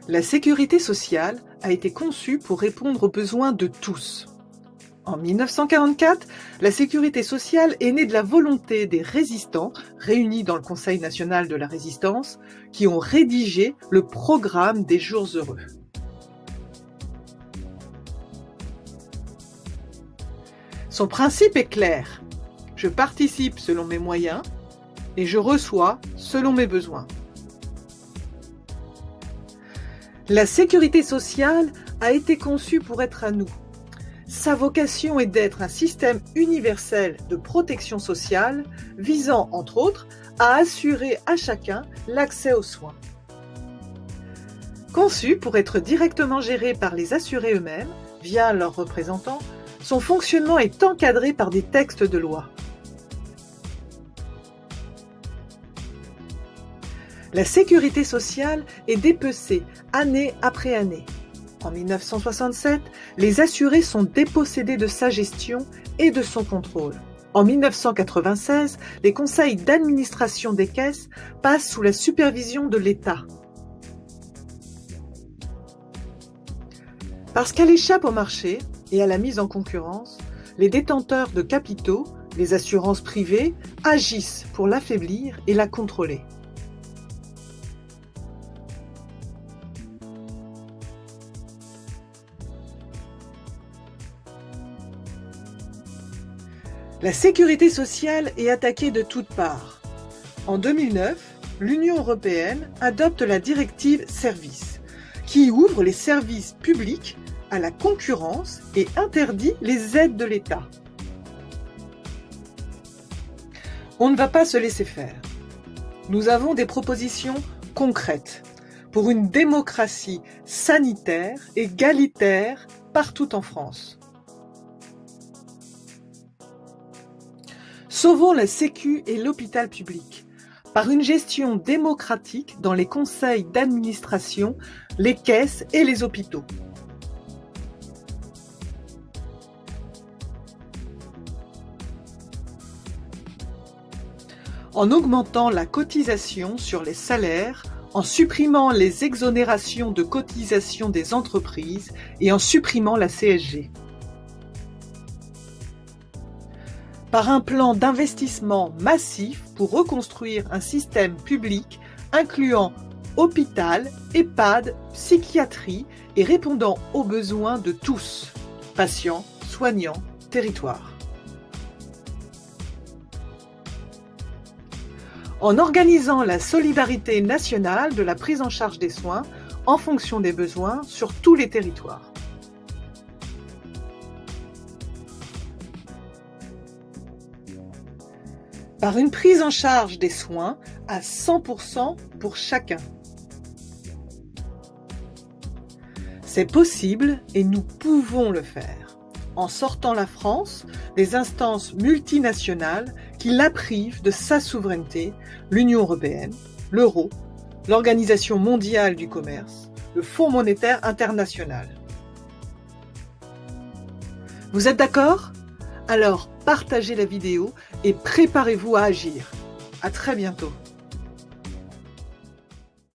La sécurité sociale a été conçue pour répondre aux besoins de tous. En 1944, la sécurité sociale est née de la volonté des résistants, réunis dans le Conseil national de la résistance, qui ont rédigé le programme des jours heureux. Son principe est clair. Je participe selon mes moyens et je reçois selon mes besoins. La sécurité sociale a été conçue pour être à nous. Sa vocation est d'être un système universel de protection sociale visant, entre autres, à assurer à chacun l'accès aux soins. Conçu pour être directement géré par les assurés eux-mêmes, via leurs représentants, son fonctionnement est encadré par des textes de loi. La sécurité sociale est dépecée année après année. En 1967, les assurés sont dépossédés de sa gestion et de son contrôle. En 1996, les conseils d'administration des caisses passent sous la supervision de l'État. Parce qu'elle échappe au marché et à la mise en concurrence, les détenteurs de capitaux, les assurances privées, agissent pour l'affaiblir et la contrôler. La sécurité sociale est attaquée de toutes parts. En 2009, l'Union européenne adopte la directive Services, qui ouvre les services publics à la concurrence et interdit les aides de l'État. On ne va pas se laisser faire. Nous avons des propositions concrètes pour une démocratie sanitaire, égalitaire, partout en France. Sauvons la Sécu et l'hôpital public par une gestion démocratique dans les conseils d'administration, les caisses et les hôpitaux. En augmentant la cotisation sur les salaires, en supprimant les exonérations de cotisation des entreprises et en supprimant la CSG. Par un plan d'investissement massif pour reconstruire un système public incluant hôpital, EHPAD, psychiatrie et répondant aux besoins de tous, patients, soignants, territoires. En organisant la solidarité nationale de la prise en charge des soins en fonction des besoins sur tous les territoires. Par une prise en charge des soins à 100% pour chacun. C'est possible et nous pouvons le faire, en sortant la France des instances multinationales qui la privent de sa souveraineté, l'Union européenne, l'euro, l'Organisation mondiale du commerce, le Fonds monétaire international. Vous êtes d'accord ? Alors partagez la vidéo et préparez-vous à agir. À très bientôt.